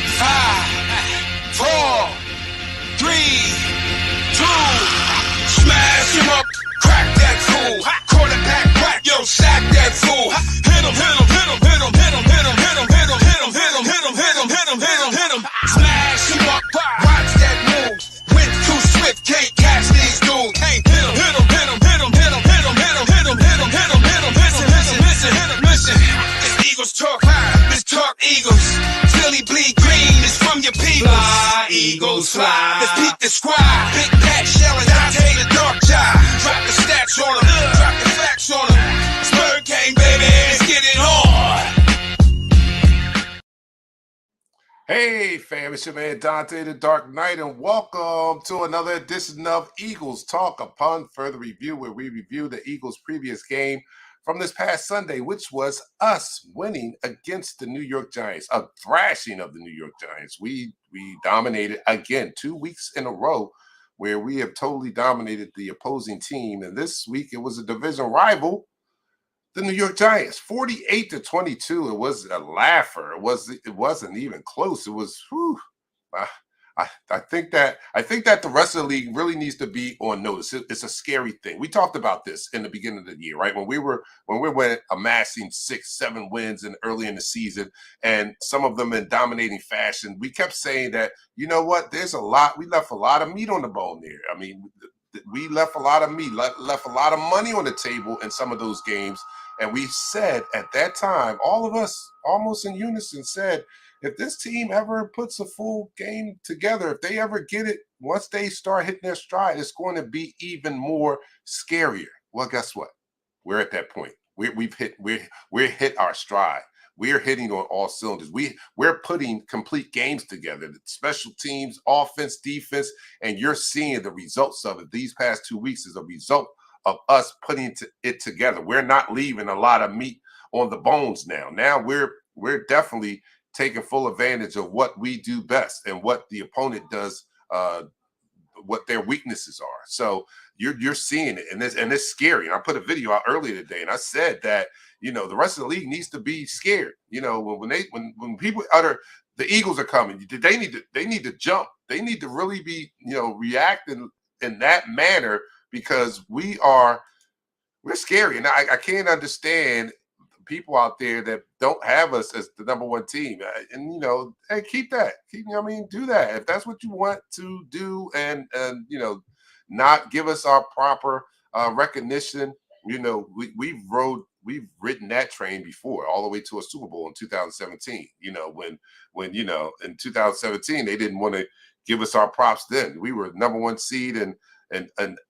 5, 4, 3, 2. Smash him up, crack that fool. Quarterback crack, yo, sack that fool. Hit him, hit him, hit him, hit him, hit him, hit him, hit him, hit him, hit him, hit him, hit him, hit him, hit him, hit him, hit him. Smash him up, watch that move. Wind too swift, can't catch these dudes. Can't hit him, hit him, hit him, hit him, hit him, hit him, hit him, hit him, hit him, hit him, hit him. Listen, listen, listen, hit him, listen. It's Eagles talk, let's talk Eagles. Philly bleed green, it's from your people. Fly, Eagles, fly. Let's peep the squad. Big Pat shelling, Dante the dark job. Drop the stats on him, drop the facts on him. Spur gang, baby, let's get it on. Hey fam, it's your man Dante the Dark Knight, and welcome to another edition of Eagles Talk. Upon further review, where we review the Eagles' previous game from this past Sunday, which was us winning against the New York Giants, a thrashing of the New York Giants. We dominated again 2 weeks in a row where we have totally dominated the opposing team, and this week it was a division rival, the New York Giants, 48-22. It was a laugher. It wasn't even close. It was. I think that the rest of the league really needs to be on notice. It's a scary thing. We talked about this in the beginning of the year, right? When we were amassing 6-7 wins early in the season, and some of them in dominating fashion. We kept saying that, you know what? There's a lot. We left a lot of meat on the bone there. I mean, we left a lot of meat, left a lot of money on the table in some of those games. And we said at that time, all of us almost in unison said, if this team ever puts a full game together, if they ever get it, once they start hitting their stride, it's going to be even more scarier. Well, guess what? We're at that point. We've hit our stride. We're hitting on all cylinders. We're putting complete games together, the special teams, offense, defense, and you're seeing the results of it. These past 2 weeks is a result of us putting it together. We're not leaving a lot of meat on the bones now. Now we're definitely taking full advantage of what we do best and what the opponent does, what their weaknesses are. So you're seeing it, and it's scary. And I put a video out earlier today, and I said that, you know, the rest of the league needs to be scared. You know, when people utter the Eagles are coming, they need to jump. They need to really be, you know, reacting in that manner, because we're scary. And I can't understand people out there that don't have us as the number one team. And, you know, hey, keep that. Do that. If that's what you want to do, and you know, not give us our proper recognition. You know, we've ridden that train before, all the way to a Super Bowl in 2017. You know, when you know, in 2017, they didn't want to give us our props then. We were number one seed and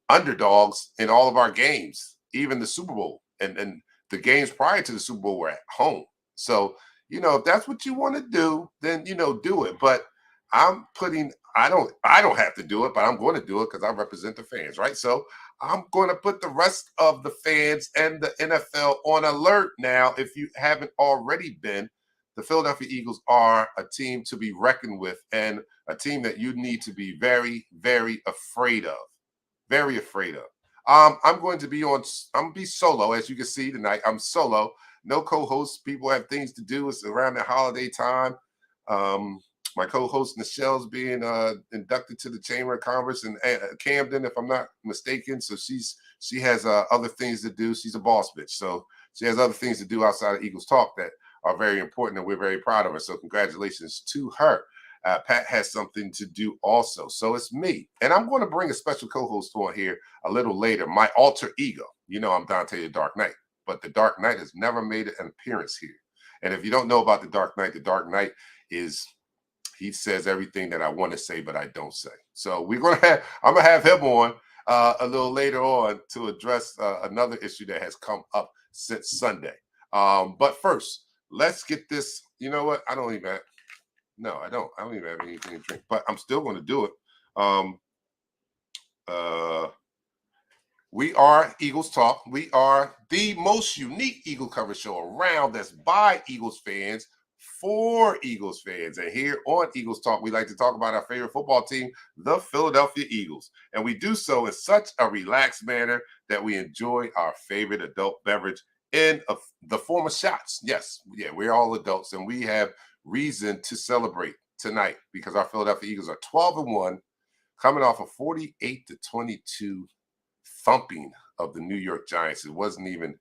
underdogs in all of our games, even the Super Bowl. And the games prior to the Super Bowl were at home. So, you know, if that's what you want to do, then, you know, do it. But I don't have to do it, but I'm going to do it because I represent the fans, right? So I'm going to put the rest of the fans and the NFL on alert now. If you haven't already been, the Philadelphia Eagles are a team to be reckoned with, and a team that you need to be very, very afraid of. Very afraid of. I'm going to be solo, as you can see tonight. I'm solo, no co-hosts. People have things to do. It's around the holiday time. My co-host Michelle's being inducted to the Chamber of Commerce in Camden, if I'm not mistaken. So she has other things to do. She's a boss bitch, so she has other things to do outside of Eagles Talk that are very important, and we're very proud of her. So congratulations to her. Pat has something to do also. So it's me. And I'm going to bring a special co-host on here a little later, my alter ego. You know, I'm Dante the Dark Knight, but the Dark Knight has never made an appearance here. And if you don't know about the Dark Knight is, he says everything that I want to say, but I don't say. So I'm going to have him on a little later on to address another issue that has come up since Sunday. But first, let's get this. You know what? I don't even have anything to drink, but I'm still going to do it. We are Eagles Talk. We are the most unique Eagle coverage show around, that's by Eagles fans for Eagles fans. And here on Eagles Talk, we like to talk about our favorite football team, the Philadelphia Eagles. And we do so in such a relaxed manner that we enjoy our favorite adult beverage in the form of shots. Yes, yeah, we're all adults, and we have reason to celebrate tonight because our Philadelphia Eagles are 12-1, coming off a 48-22 thumping of the New York Giants. It wasn't even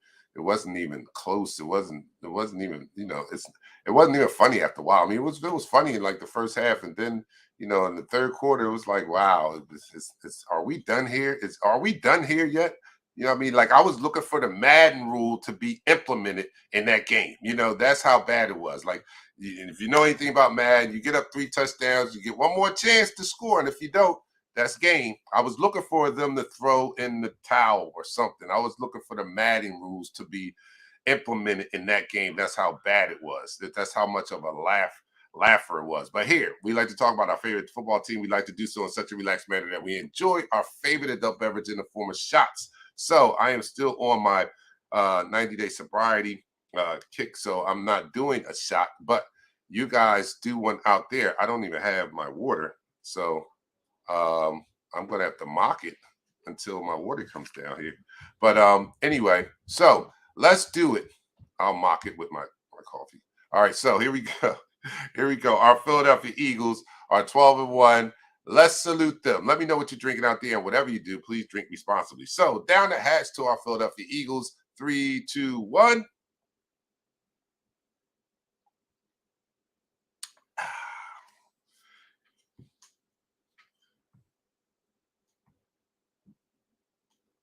close. It wasn't even, it wasn't even funny after a while. I mean, it was funny in like the first half, and then, in the third quarter, it was like, wow, are we done here? Are we done here yet? You know what I mean? Like, I was looking for the Madden rule to be implemented in that game. That's how bad it was. Like, if you know anything about Madden, you get up 3 touchdowns, you get one more chance to score, and if you don't, that's game. I was looking for them to throw in the towel or something. I was looking for the Madden rules to be implemented in that game. That's how bad it was. That's how much of a laugher it was. But here, we like to talk about our favorite football team. We like to do so in such a relaxed manner that we enjoy our favorite adult beverage in the form of shots. So I am still on my 90-day sobriety kick, so I'm not doing a shot. But you guys do one out there. I don't even have my water, so I'm going to have to mock it until my water comes down here. But anyway, so let's do it. I'll mock it with my coffee. All right, so here we go. Here we go. Our Philadelphia Eagles are 12-1. Let's salute them. Let me know what you're drinking out there, and whatever you do, please drink responsibly. So down the hatch to our Philadelphia Eagles. 3, 2, 1.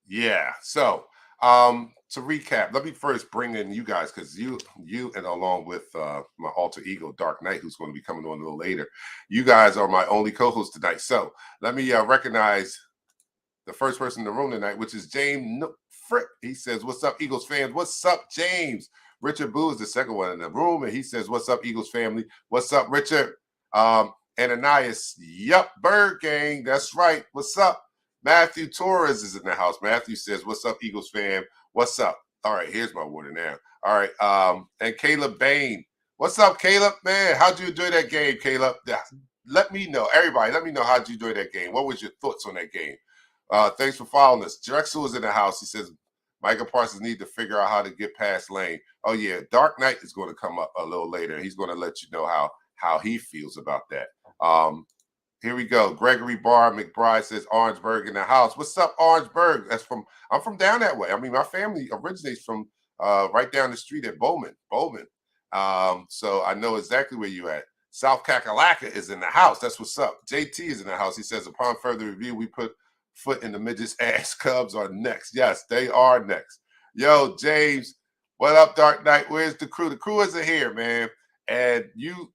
Yeah. So to recap, let me first bring in you guys, because you and along with my alter ego Dark Knight, who's going to be coming on a little later, you guys are my only co-host tonight. So let me recognize the first person in the room tonight, which is James Frick. He says, "What's up, Eagles fans? What's up, James?" Richard Boo is the second one in the room, and he says, "What's up, Eagles family? What's up, Richard?" Ananias, yup, Bird Gang, that's right. What's up? Matthew Torres is in the house. Matthew says, "What's up, Eagles fam? What's up?" All right, here's my water now. All right, and Caleb Bain. What's up, Caleb? Man, how'd you enjoy that game, Caleb? Let me know. Everybody, let me know how'd you enjoy that game. What was your thoughts on that game? Thanks for following us. Drexel is in the house. He says, Micah Parsons need to figure out how to get past Lane. Oh, yeah, Dark Knight is going to come up a little later. He's going to let you know how he feels about that. Here we go. Gregory Barr McBride says Orangeburg in the house. What's up, Orangeburg? I'm from down that way. I mean, my family originates from right down the street at Bowman. So I know exactly where you at. South Kakalaka is in the house. That's what's up. JT is in the house. He says, upon further review, we put foot in the midget's ass. Cubs are next. Yes, they are next. Yo, James, what up, Dark Knight? Where's the crew? The crew isn't here, man. And you're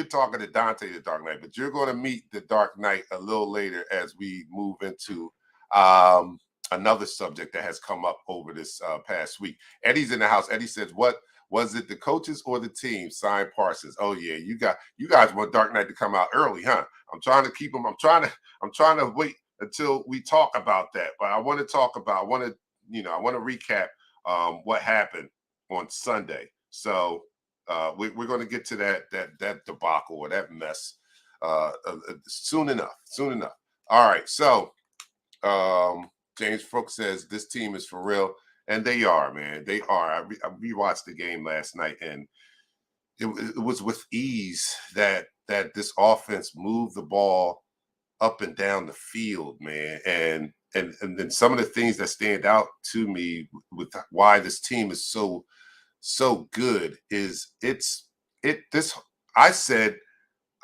talking to Dante the Dark Knight, but you're going to meet the Dark Knight a little later as we move into another subject that has come up over this past week. Eddie's in the house. Eddie says, "What was it? The coaches or the team signed Parsons?" Oh yeah, you guys want Dark Knight to come out early, huh? I'm trying to keep him. I'm trying to wait until we talk about that. But I want to recap what happened on Sunday. So. We're going to get to that debacle or that mess soon enough. All right. So James Frook says this team is for real, and they are, man. They are. I rewatched the game last night, and it was with ease that this offense moved the ball up and down the field, man. And then some of the things that stand out to me with why this team is so good is I said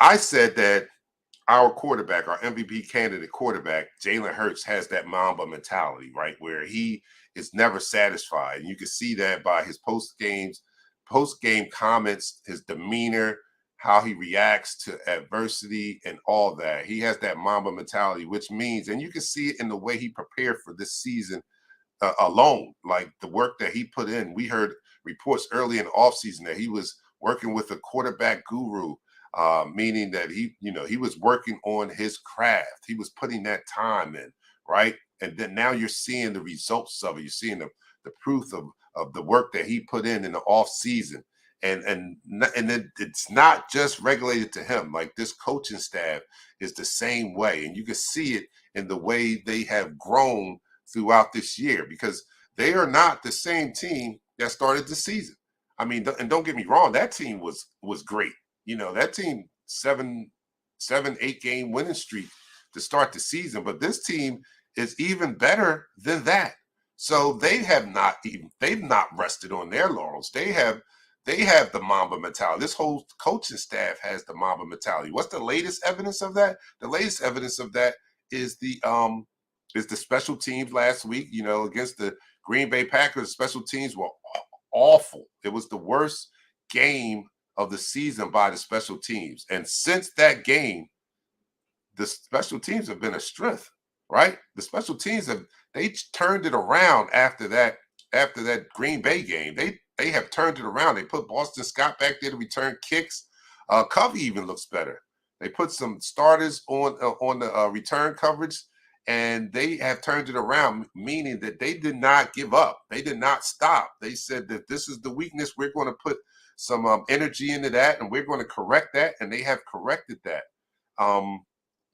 that our quarterback, our MVP candidate quarterback, Jalen Hurts, has that Mamba mentality, right? Where he is never satisfied. And you can see that by his post-game comments, his demeanor, how he reacts to adversity and all that. He has that Mamba mentality, which means, and you can see it in the way he prepared for this season alone, like the work that he put in. We heard reports early in the offseason that he was working with a quarterback guru, meaning that he was working on his craft. He was putting that time in, right? And then now you're seeing the results of it. You're seeing the proof of the work that he put in the offseason. And it's not just regulated to him. Like, this coaching staff is the same way. And you can see it in the way they have grown throughout this year, because they are not the same team that started the season. I mean, and don't get me wrong, that team was great. That team 8 game winning streak to start the season. But this team is even better than that. So they've not rested on their laurels. They have the Mamba mentality. This whole coaching staff has the Mamba mentality. What's the latest evidence of that? The latest evidence of that is the special teams last week, against the Green Bay Packers. Special teams were awful. It was the worst game of the season by the special teams. And since that game, the special teams have been a strength, right? The special teams they turned it around after that Green Bay game. They have turned it around. They put Boston Scott back there to return kicks. Covey even looks better. They put some starters on the return coverage, and they have turned it around, meaning that they did not give up. They did not stop. They said that this is the weakness. We're going to put some energy into that, and we're going to correct that, and they have corrected that.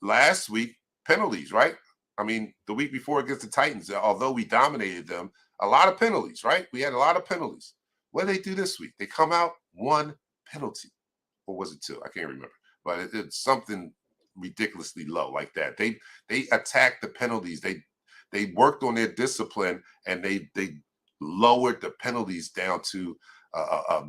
Last week, penalties, right? I mean, the week before against the Titans, although we dominated them, a lot of penalties, right? We had a lot of penalties. What did they do this week? They come out 1 penalty. Or was it 2? I can't remember. But it's something ridiculously low like that. They attacked the penalties. They worked on their discipline, and they lowered the penalties down to a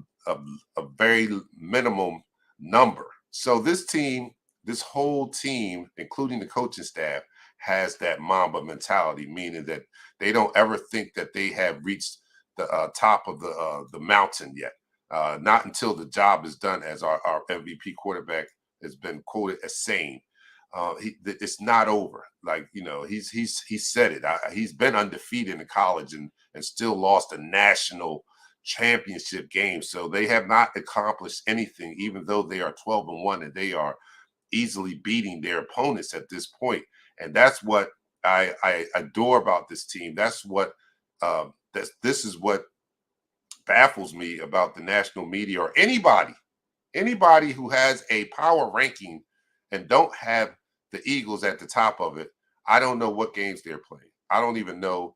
very minimum number. So this whole team, including the coaching staff, has that Mamba mentality, meaning that they don't ever think that they have reached the top of the mountain yet. Not until the job is done, as our MVP quarterback has been quoted as saying. It's not over. Like, he said it. He's been undefeated in college and still lost a national championship game. So they have not accomplished anything, even though they are 12-1 and they are easily beating their opponents at this point. And that's what I adore about this team. That's what this is what baffles me about the national media or anybody who has a power ranking and don't have the Eagles at the top of it. I don't know what games they're playing. I don't even know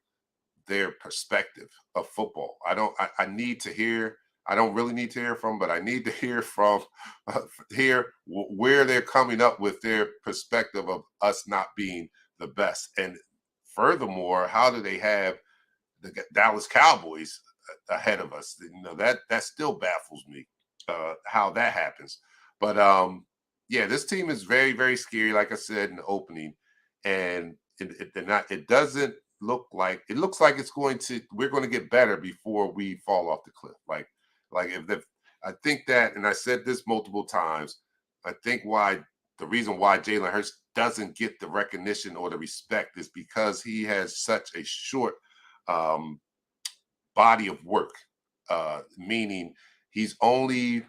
their perspective of football. I need to hear. I don't really need to hear from, but I need to hear from where they're coming up with their perspective of us not being the best. And furthermore, how do they have the Dallas Cowboys ahead of us? That still baffles me, how that happens. But yeah, this team is very, very scary, like I said in the opening, and it doesn't look like it looks like we're going to get better before we fall off the cliff. Like if I think that, and I said this multiple times, I think the reason why Jalen Hurts doesn't get the recognition or the respect is because he has such a short body of work, meaning he's only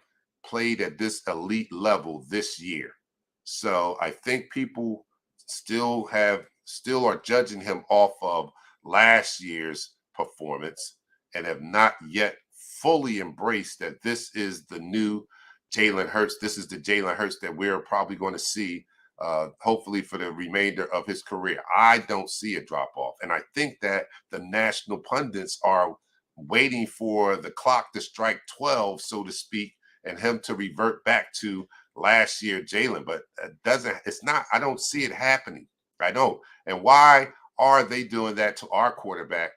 played at this elite level this year. So I think people still are judging him off of last year's performance and have not yet fully embraced that this is the new Jalen Hurts. This is the Jalen Hurts that we're probably going to see, hopefully, for the remainder of his career. I don't see a drop off. And I think that the national pundits are waiting for the clock to strike 12, so to speak, and him to revert back to last year Jalen. But I don't see it happening. I don't. And why are they doing that to our quarterback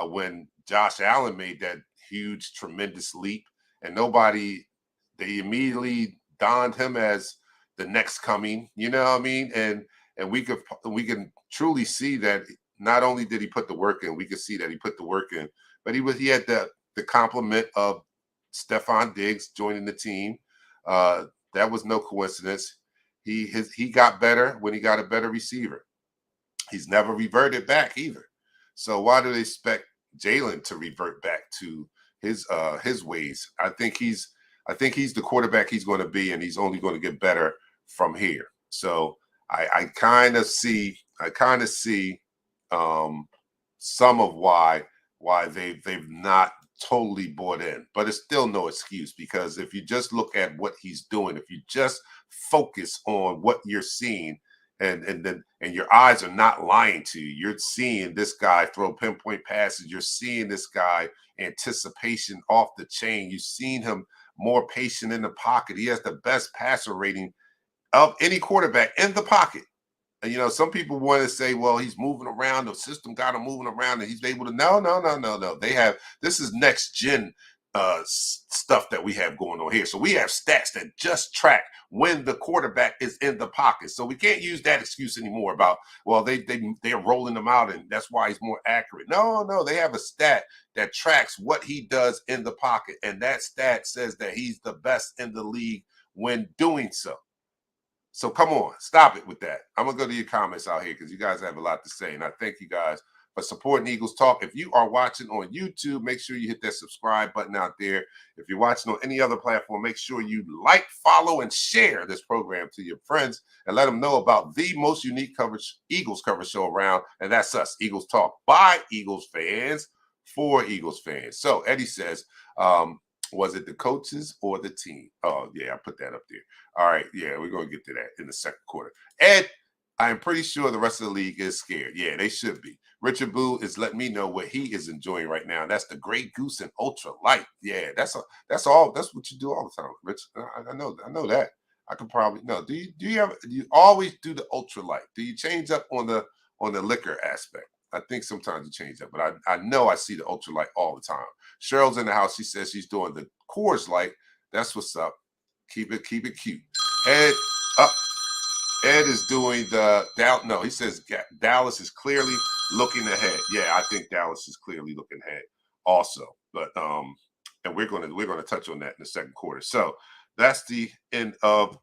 when Josh Allen made that huge, tremendous leap, and they immediately donned him as the next coming, you know what I mean? And we can truly see that not only did he put the work in, we could see that he put the work in, but he had the compliment of Stephon Diggs joining the team. That was no coincidence. He got better when he got a better receiver. He's never reverted back either. So why do they expect Jalen to revert back to his ways? I think he's the quarterback he's going to be, and he's only going to get better from here. So I kind of see some of why they've not totally bought in, but it's still no excuse, because if you just look at what he's doing, if you just focus on what you're seeing, and your eyes are not lying to you, you're seeing this guy throw pinpoint passes, you're seeing this guy anticipation off the chain, you've seen him more patient in the pocket. He has the best passer rating of any quarterback in the pocket. And, some people want to say, well, he's moving around. The system got him moving around and he's able to. No, no, no, no, no. This is next gen stuff that we have going on here. So we have stats that just track when the quarterback is in the pocket. So we can't use that excuse anymore about, well, they're rolling them out and that's why he's more accurate. No, no, they have a stat that tracks what he does in the pocket. And that stat says that he's the best in the league when doing so. So come on, stop it with that. I'm going to go to your comments out here because you guys have a lot to say. And I thank you guys for supporting Eagles Talk. If you are watching on YouTube, make sure you hit that subscribe button out there. If you're watching on any other platform, make sure you like, follow, and share this program to your friends and let them know about the most unique Eagles coverage show around. And that's us, Eagles Talk, by Eagles fans, for Eagles fans. So Eddie says, was it the coaches or the team? Oh, yeah, I put that up there. All right, yeah, we're going to get to that in the second quarter. Ed, I'm pretty sure the rest of the league is scared. Yeah, they should be. Richard Boo is letting me know what he is enjoying right now. That's the Grey Goose and Ultra Light. Yeah, that's what you do all the time, Rich. I know that. I could probably no. Do you always do the Ultra Light? Do you change up on the liquor aspect? I think sometimes you change that, but I know I see the Ultra Light all the time. Cheryl's in the house. She says she's doing the Coors Light. That's what's up. Keep it cute. Ed is doing the down. No, he says Dallas is clearly looking ahead. Yeah, I think Dallas is clearly looking ahead also. But and we're gonna touch on that in the second quarter. So that's the end of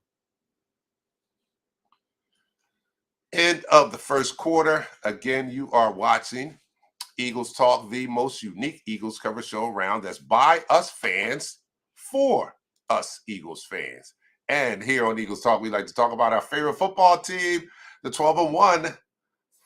the first quarter. Again, you are watching Eagles Talk, the most unique Eagles cover show around. That's by us fans, for us Eagles fans. And here on Eagles Talk, we like to talk about our favorite football team, the 12-1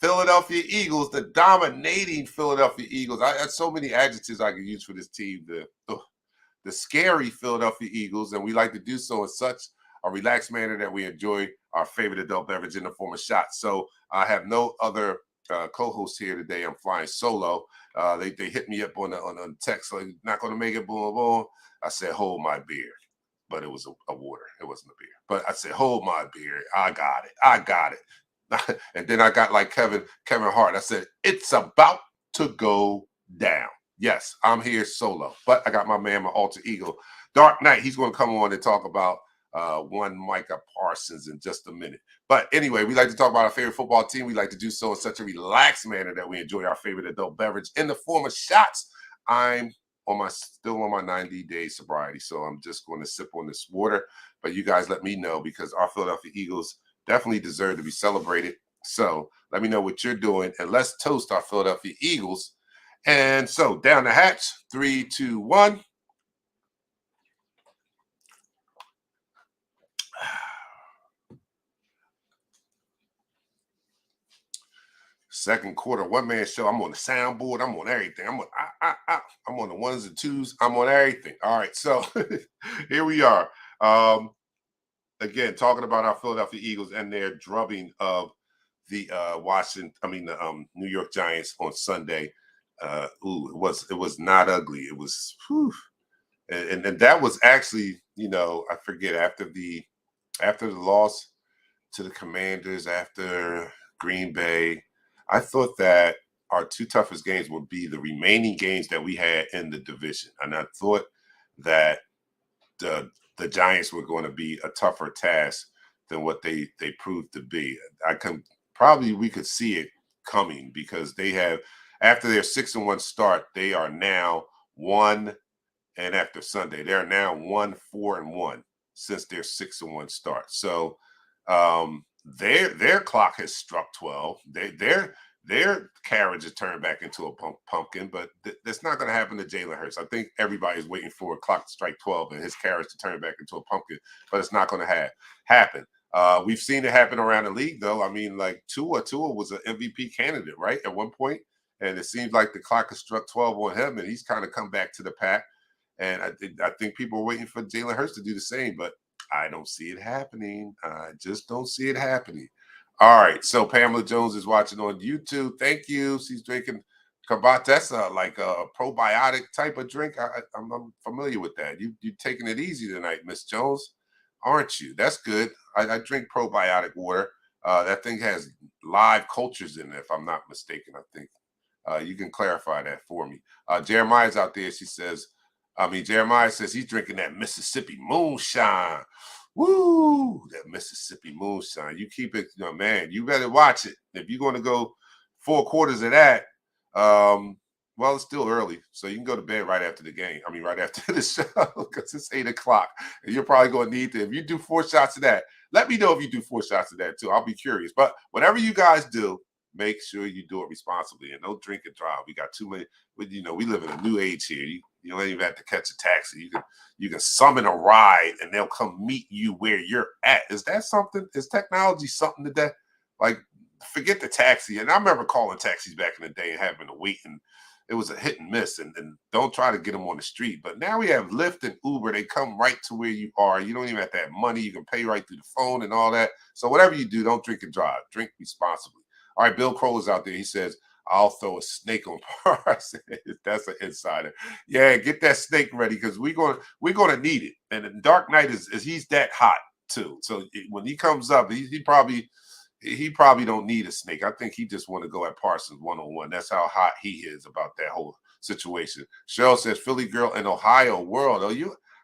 Philadelphia Eagles, the dominating Philadelphia Eagles. I had so many adjectives I could use for this team. The scary Philadelphia Eagles, and we like to do so in such a relaxed manner that we enjoy our favorite adult beverage in the form of shots. So I have no other co-host here today. I'm flying solo. They hit me up on text, like, not going to make it, boom, boom. I said, hold my beer. But it was a water. It wasn't a beer. But I said, hold my beer. I got it. And then I got like Kevin Hart. I said, it's about to go down. Yes, I'm here solo. But I got my man, my alter ego, Dark Knight. He's going to come on and talk about one Micah Parsons in just a minute. But anyway, we like to talk about our favorite football team. We like to do so in such a relaxed manner that we enjoy our favorite adult beverage in the form of shots. I'm still on my 90-day sobriety, so I'm just going to sip on this water. But you guys let me know, because our Philadelphia Eagles definitely deserve to be celebrated. So let me know what you're doing, and let's toast our Philadelphia Eagles. And so down the hatch, 3, 2, 1. Second quarter, one-man show. I'm on the soundboard. I'm on everything. I'm on the ones and twos. I'm on everything. All right, so here we are. Again, talking about our Philadelphia Eagles and their drubbing of the New York Giants on Sunday. It was not ugly. It was, whew. And that was actually, I forget, after the loss to the Commanders, after Green Bay, I thought that our two toughest games would be the remaining games that we had in the division. And I thought that the Giants were going to be a tougher task than what they proved to be. We could see it coming, because they have, after their 6-1 start, they are now 1, and after Sunday, they're now 1-4-1 since their 6-1 start. So their clock has struck 12. Their carriage is turned back into a pumpkin, but that's not going to happen to Jalen Hurts. I think everybody's waiting for a clock to strike 12 and his carriage to turn back into a pumpkin, but it's not going to happen. We've seen it happen around the league, though. I mean, like Tua was an MVP candidate, right, at one point, and it seems like the clock has struck 12 on him, and he's kind of come back to the pack. And I think people are waiting for Jalen Hurts to do the same, but I don't see it happening. I just don't see it happening. All right, so Pamela Jones is watching on YouTube. Thank you. She's drinking Kabata. That's like a probiotic type of drink. I'm familiar with that. You're taking it easy tonight, Miss Jones, aren't you? That's good. I drink probiotic water. That thing has live cultures in it, if I'm not mistaken. I think you can clarify that for me. Jeremiah's out there. Jeremiah says he's drinking that Mississippi moonshine. Woo, that Mississippi moonshine. You keep it, man, you better watch it. If you're going to go 4 quarters of that, well, it's still early, so you can go to bed right after the game. Right after the show, because it's 8 o'clock. And you're probably going to need to, if you do 4 shots of that, let me know if you do 4 shots of that too. I'll be curious. But whatever you guys do, make sure you do it responsibly and don't drink and drive. We got too many, we live in a new age here. You don't even have to catch a taxi. You can summon a ride and they'll come meet you where you're at. Is that something? Is technology something today? Like, forget the taxi. And I remember calling taxis back in the day and having to wait, and it was a hit and miss, and don't try to get them on the street. But now we have Lyft and Uber. They come right to where you are. You don't even have to have money. You can pay right through the phone and all that. So whatever you do, don't drink and drive. Drink responsibly. All right, Bill Kroll is out there. He says, I'll throw a snake on Parsons. That's an insider. Yeah, get that snake ready, because we're gonna need it. And the Dark Knight is he's that hot too. So when he comes up, he probably don't need a snake. I think he just want to go at Parsons one-on-one. That's how hot he is about that whole situation. Cheryl says, Philly girl in Ohio world.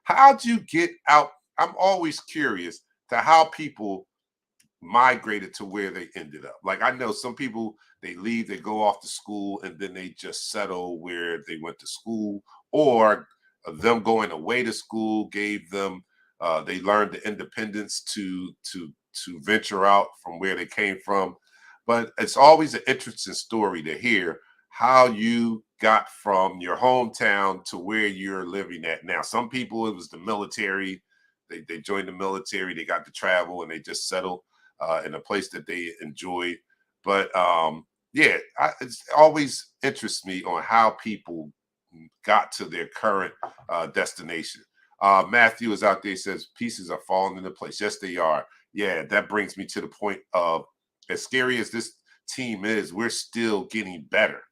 How'd you get out? I'm always curious to how people migrated to where they ended up. Like, I know some people, they leave, they go off to school, and then they just settle where they went to school, or them going away to school gave them, they learned the independence to venture out from where they came from. But it's always an interesting story to hear how you got from your hometown to where you're living at now. Some people, it was the military. They joined the military, they got to travel, and they just settled in a place that they enjoyed. But it's always interests me on how people got to their current destination. Matthew is out there. He says pieces are falling into place. Yes, they are. Yeah, that brings me to the point of, as scary as this team is, we're still getting better.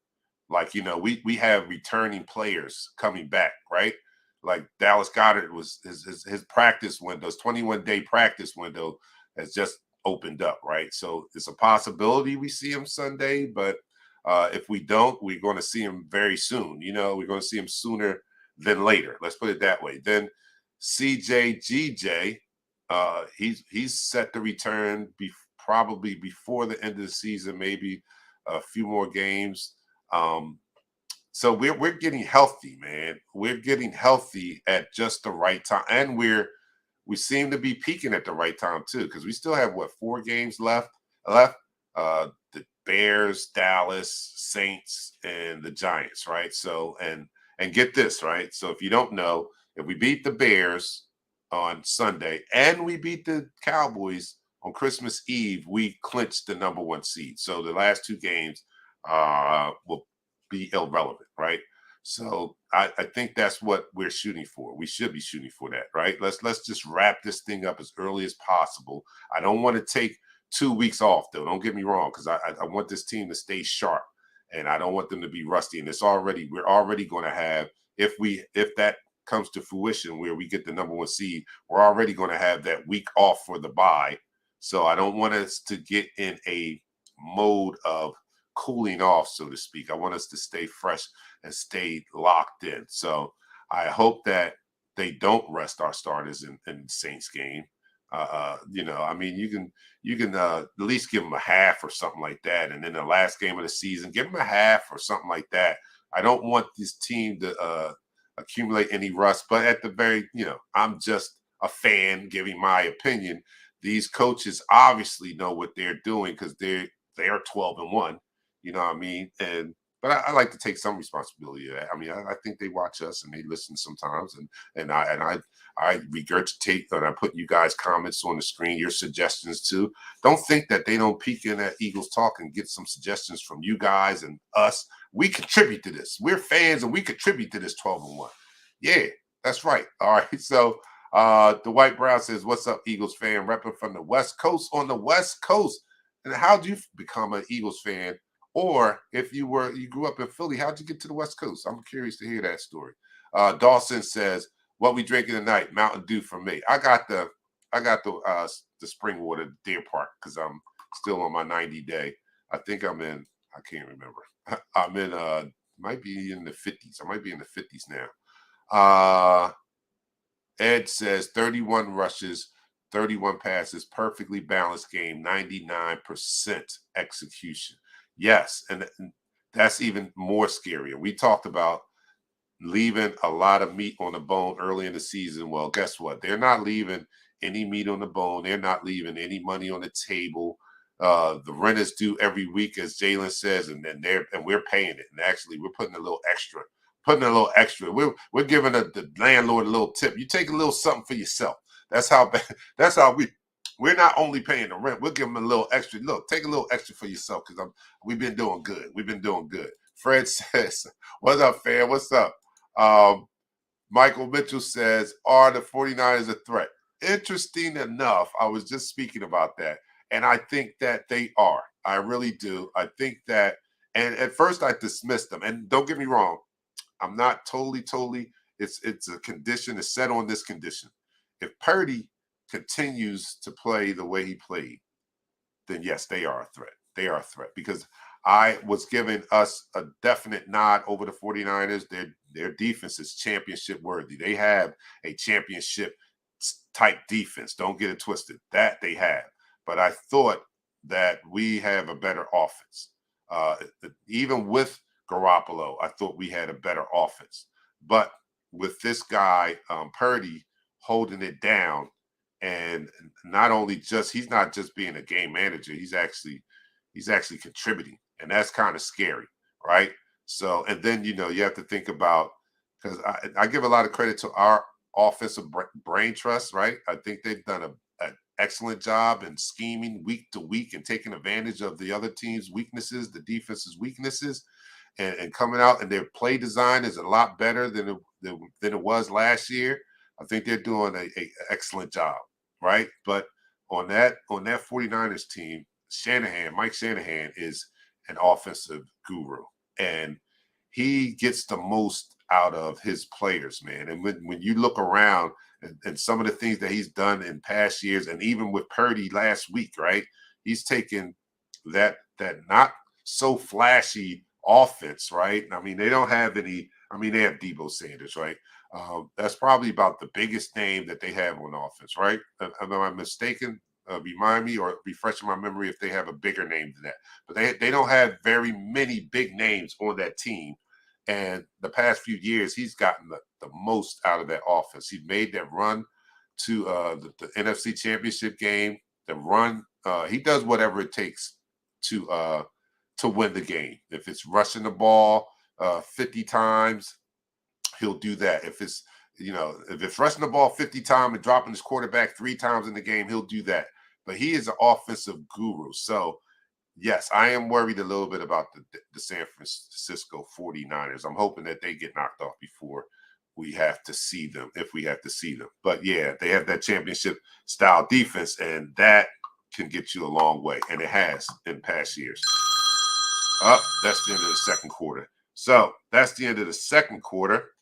Like, we have returning players coming back, right? Like Dallas Goedert was his practice window, his 21-day practice window has just opened up, right? So it's a possibility we see him Sunday, but if we don't, we're going to see him very soon. We're going to see him sooner than later. Let's put it that way. Then CJGJ, he's set to return probably before the end of the season, maybe a few more games. So we're getting healthy, man. We're getting healthy at just the right time, and we seem to be peaking at the right time too, because we still have 4 games left. The Bears, Dallas, Saints, and the Giants, right? So and get this, right? So if you don't know, if we beat the Bears on Sunday and we beat the Cowboys on Christmas Eve, we clinched the number 1 seed. So the last 2 games will be irrelevant, right? So I think that's what we're shooting for. We should be shooting for that, right? Let's just wrap this thing up as early as possible. I don't want to take 2 weeks off, though. Don't get me wrong, because I want this team to stay sharp, and I don't want them to be rusty. And we're already going to have, if that comes to fruition where we get the number 1 seed, we're already going to have that week off for the bye. So I don't want us to get in a mode of cooling off, so to speak. I want us to stay fresh and stay locked in. So I hope that they don't rest our starters in the Saints game. You can at least give them a half or something like that. And then the last game of the season, give them a half or something like that. I don't want this team to accumulate any rust, but at the very, I'm just a fan giving my opinion. These coaches obviously know what they're doing, because they are 12-1. You know what I mean? But I like to take some responsibility of that. I think they watch us and they listen sometimes, and I regurgitate, and I put you guys' comments on the screen, your suggestions too. Don't think that they don't peek in at Eagles Talk and get some suggestions from you guys and us. We contribute to this. We're fans, and we contribute to this 12-1. Yeah, that's right. All right. So the White Brown says, "What's up, Eagles fan? Repping from the West Coast on the West Coast." And how do you become an Eagles fan? Or if you grew up in Philly, how'd you get to the West Coast? I'm curious to hear that story. Dawson says, "What we drinking tonight? Mountain Dew for me." I got the the spring water Deer Park because I'm still on my 90-day. I think I'm in. I can't remember. I'm in. Might be in the 50s. I might be in the 50s now. Ed says 31 rushes, 31 passes, perfectly balanced game, 99% execution. Yes, and that's even more scarier. We talked about leaving a lot of meat on the bone early in the season. Well, guess what? They're not leaving any meat on the bone. They're not leaving any money on the table. The rent is due every week, as Jalen says, and we're paying it. And actually, we're putting a little extra. We're giving the landlord a little tip. You take a little something for yourself. That's how we're not only paying the rent. We're giving them a little extra. Look, take a little extra for yourself because we've been doing good. We've been doing good. Fred says, "What's up, fam? What's up?" Michael Mitchell says, "Are the 49ers a threat?" Interesting enough, I was just speaking about that. And I think that they are. I really do. I think that, and at first I dismissed them. And don't get me wrong, I'm not totally. It's a condition. It's set on this condition. If Purdy continues to play the way he played, then yes, they are a threat. They are a threat because I was giving us a definite nod over the 49ers. Their defense is championship worthy. They have a championship type defense. Don't get it twisted. That they have. But I thought that we have a better offense. Even with Garoppolo, I thought we had a better offense. But with this guy, Purdy, holding it down, and not only just he's not just being a game manager, he's actually contributing, and that's kind of scary, right? So, and then you have to think about, because I give a lot of credit to our offensive brain trust, right? I think they've done an excellent job in scheming week to week and taking advantage of the other team's weaknesses, the defense's weaknesses, and coming out, and their play design is a lot better than it was last year. I think they're doing a excellent job, right? But on that 49ers team, Mike Shanahan is an offensive guru, and he gets the most out of his players, man. And when you look around and some of the things that he's done in past years, and even with Purdy last week, right? He's taken that not so flashy offense, right? I mean, they don't have any. I mean, they have Deebo Sanders, right? That's probably about the biggest name that they have on offense, right? Am I mistaken? Remind me or refresh my memory if they have a bigger name than that. But they don't have very many big names on that team. And the past few years, he's gotten the most out of that offense. He made that run to the NFC Championship game. The run, he does whatever it takes to win the game. If it's rushing the ball 50 times, he'll do that. If it's rushing the ball 50 times and dropping his quarterback 3 times in the game, he'll do that. But he is an offensive guru. So, yes, I am worried a little bit about the San Francisco 49ers. I'm hoping that they get knocked off before we have to see them, if we have to see them. But, yeah, they have that championship-style defense, and that can get you a long way, and it has in past years. That's the end of the second quarter. So, that's the end of the second quarter.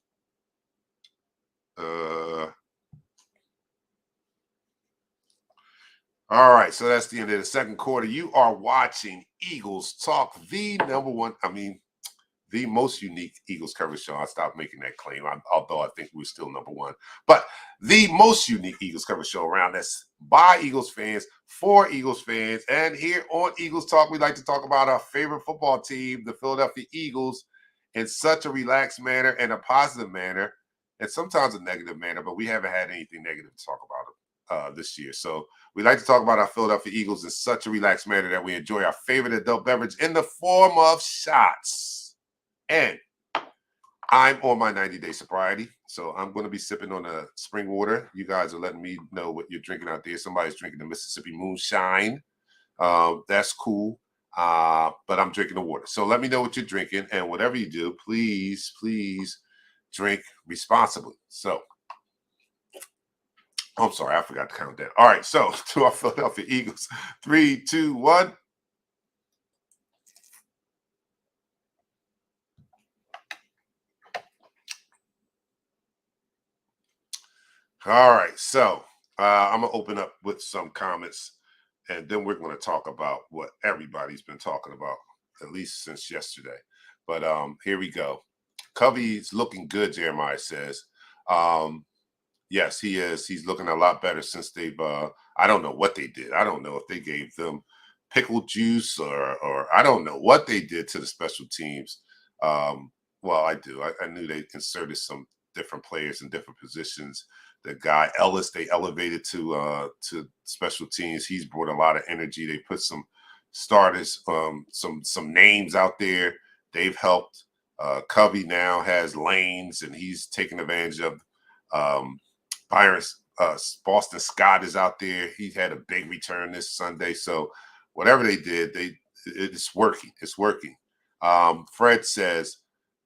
All right, so that's the end of the second quarter. You are watching Eagles Talk, the most unique Eagles coverage show. I stopped making that claim, although I think we're still number one. But the most unique Eagles coverage show around, that's by Eagles fans, for Eagles fans. And here on Eagles Talk, we like to talk about our favorite football team, the Philadelphia Eagles, in such a relaxed manner and a positive manner, and sometimes a negative manner, but we haven't had anything negative to talk about this year. So we like to talk about our Philadelphia Eagles in such a relaxed manner that we enjoy our favorite adult beverage in the form of shots. And I'm on my 90-day sobriety, so I'm going to be sipping on the spring water. You guys are letting me know what you're drinking out there. Somebody's drinking the Mississippi Moonshine. That's cool. But I'm drinking the water. So let me know what you're drinking, and whatever you do, please drink responsibly. So, I'm sorry, I forgot to count that. All right, so to our Philadelphia Eagles, 3, 2, 1. All right, so I'm gonna open up with some comments, and then we're going to talk about what everybody's been talking about, at least since yesterday. But here we go. Covey's looking good, Jeremiah says. Yes, he is. He's looking a lot better since they've I don't know what they did. I don't know if they gave them pickle juice or I don't know what they did to the special teams. Well, I do. I knew they inserted some different players in different positions. The guy Ellis they elevated to special teams. He's brought a lot of energy. They put some starters, some names out there. They've helped. Covey now has lanes, and he's taking advantage of um, Byron. Boston Scott is out there. He had a big return this Sunday. So whatever they did, it's working. It's working. Fred says,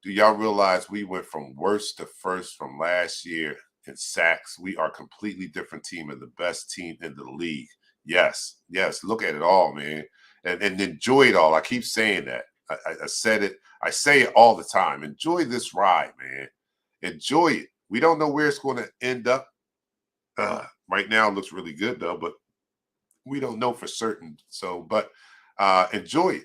do y'all realize we went from worst to first from last year in sacks? We are a completely different team and the best team in the league. Yes, yes. Look at it all, man, and enjoy it all. I keep saying that. I said it. I say it all the time. Enjoy this ride, man. Enjoy it. We don't know where it's going to end up. Right now, it looks really good though, but we don't know for certain. So, but enjoy it.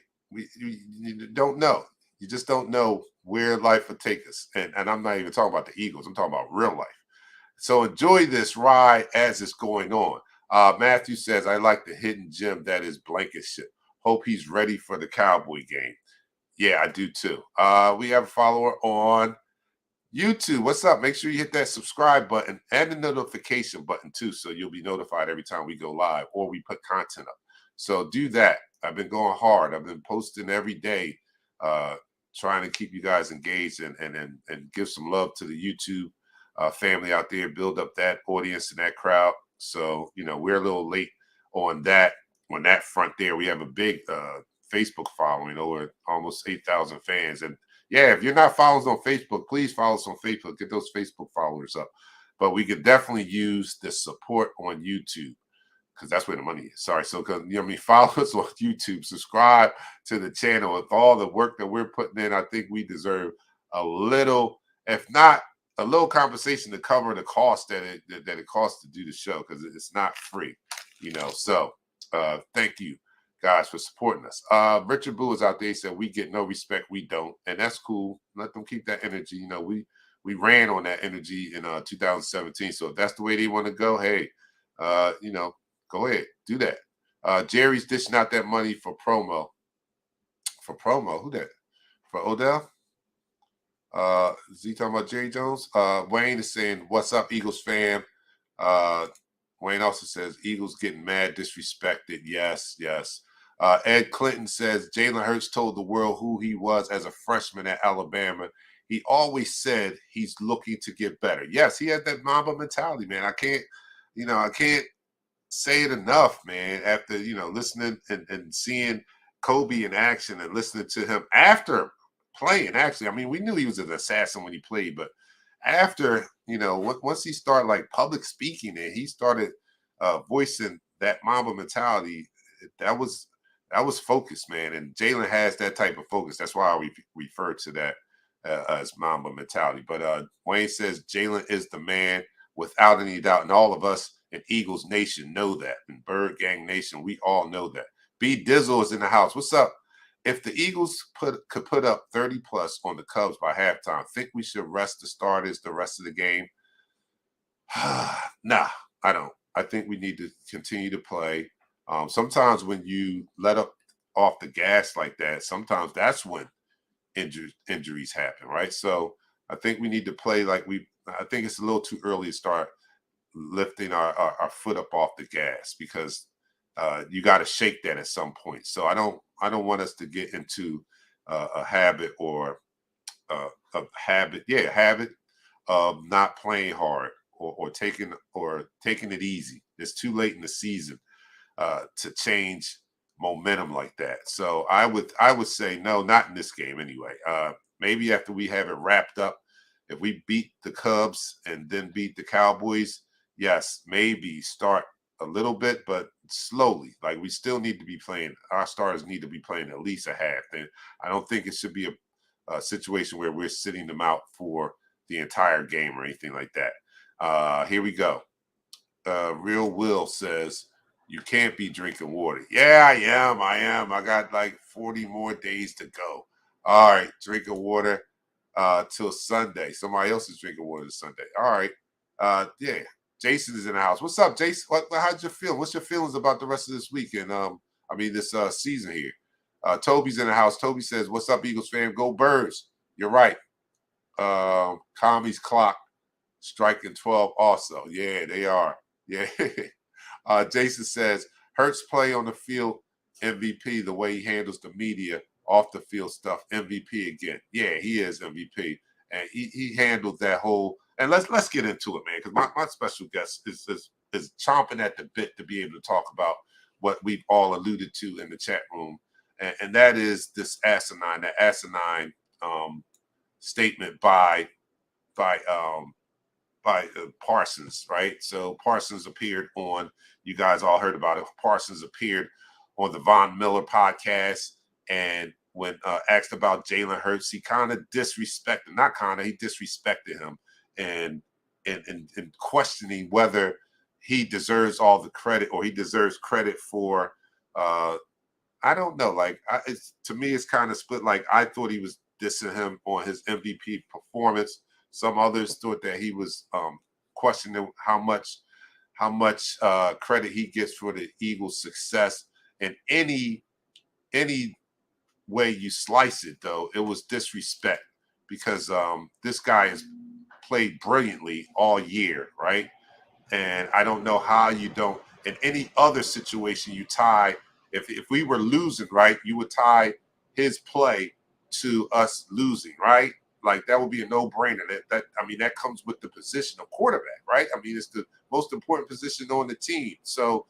You don't know. You just don't know where life will take us. And I'm not even talking about the Eagles. I'm talking about real life. So enjoy this ride as it's going on. Matthew says, I like the hidden gem that is Blankenship. Hope he's ready for the Cowboy game. Yeah, I do too. We have a follower on YouTube. What's up? Make sure you hit that subscribe button and the notification button too, so you'll be notified every time we go live or we put content up. So do that. I've been going hard. I've been posting every day, trying to keep you guys engaged and give some love to the YouTube family out there, build up that audience and that crowd. So, we're a little late on that front there. We have a big Facebook following, over almost 8,000 fans. And yeah, if you're not following us on Facebook, please follow us on Facebook. Get those Facebook followers up. But we could definitely use the support on YouTube, because that's where the money is. Sorry. So, follow us on YouTube, subscribe to the channel. With all the work that we're putting in, I think we deserve a little, if not a little compensation to cover the cost that it costs to do the show, because it's not free, So thank you guys for supporting us. Richard Boo is out there. He said, we get no respect, we don't. And that's cool. Let them keep that energy. We ran on that energy in 2017. So if that's the way they want to go, hey, go ahead, do that. Jerry's dishing out that money for promo. For promo? Who that? For Odell? Is he talking about Jerry Jones? Wayne is saying, what's up, Eagles fam? Wayne also says, Eagles getting mad, disrespected. Yes, yes. Ed Clinton says, Jalen Hurts told the world who he was as a freshman at Alabama. He always said he's looking to get better. Yes, he had that Mamba mentality, man. I can't say it enough, man, after, listening and seeing Kobe in action and listening to him after playing. Actually, I mean, we knew he was an assassin when he played, but after, once he started like public speaking and he started voicing that Mamba mentality, that was focus, man. And Jalen has that type of focus. That's why we refer to that as Mamba mentality. But Wayne says Jalen is the man without any doubt. And all of us in Eagles Nation know that. In Bird Gang Nation, we all know that. B Dizzle is in the house. What's up? If the Eagles could put up 30 plus on the Cubs by halftime, think we should rest the starters the rest of the game? Nah, I don't. I think we need to continue to play. Sometimes when you let up off the gas like that, sometimes that's when injuries happen, right? So I think we need to play like I think it's a little too early to start lifting our foot up off the gas, because you got to shake that at some point. So I don't want us to get into a habit or a habit of not playing hard or taking it easy. It's too late in the season to change momentum like that. So I would say no, not in this game anyway. Maybe after we have it wrapped up, if we beat the Cubs and then beat the Cowboys, yes, maybe start a little bit, but slowly. Like, we still need to be playing. Our starters need to be playing at least a half. And I don't think it should be a situation where we're sitting them out for the entire game or anything like that. Here we go. Real Will says, you can't be drinking water. Yeah, I am. I got like 40 more days to go. All right, drinking water till Sunday. Somebody else is drinking water this Sunday. All right. Yeah. Jason is in the house. What's up, Jason? How'd you feel? What's your feelings about the rest of this weekend? This season here. Toby's in the house. Toby says, what's up, Eagles fan? Go Birds. You're right. Tommy's clock striking 12 also. Yeah, they are. Yeah. Jason says, Hurts play on the field MVP, the way he handles the media off the field stuff, MVP again. Yeah, he is MVP. And he handled that whole, and let's get into it, man, because my special guest is chomping at the bit to be able to talk about what we've all alluded to in the chat room. And that is this asinine statement by Parsons, right? So Parsons appeared on, you guys all heard about it. Parsons appeared on the Von Miller podcast, and when asked about Jalen Hurts, he kind of disrespected, not kind of, he disrespected him and questioning whether he deserves all the credit or he deserves credit for, I don't know. Like, to me, it's kind of split. Like, I thought he was dissing him on his MVP performance. Some others thought that he was questioning how much credit he gets for the Eagles' success. And any way you slice it, though, it was disrespect because this guy has played brilliantly all year, right? And I don't know how you don't. In any other situation, you tie. If we were losing, right, you would tie his play to us losing, right? Like that would be a no-brainer. That comes with the position of quarterback, right? I mean, it's the most important position on the team. So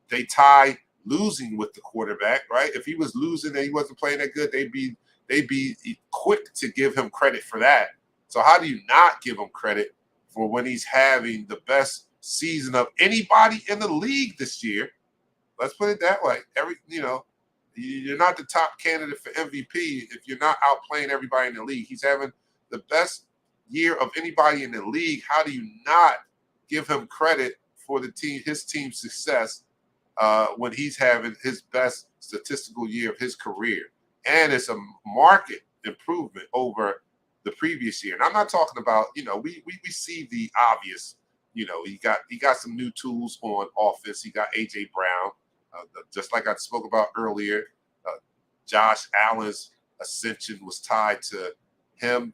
they tie losing with the quarterback, right? If he was losing and he wasn't playing that good, they'd be quick to give him credit for that. So how do you not give him credit for when he's having the best season of anybody in the league this year? Let's put it that way. You're not the top candidate for MVP if you're not outplaying everybody in the league. He's having the best year of anybody in the league. How do you not give him credit for his team's success when he's having his best statistical year of his career? And it's a market improvement over the previous year. And I'm not talking about, we see the obvious. He got some new tools on offense. He got A.J. Brown. Just like I spoke about earlier, Josh Allen's ascension was tied to him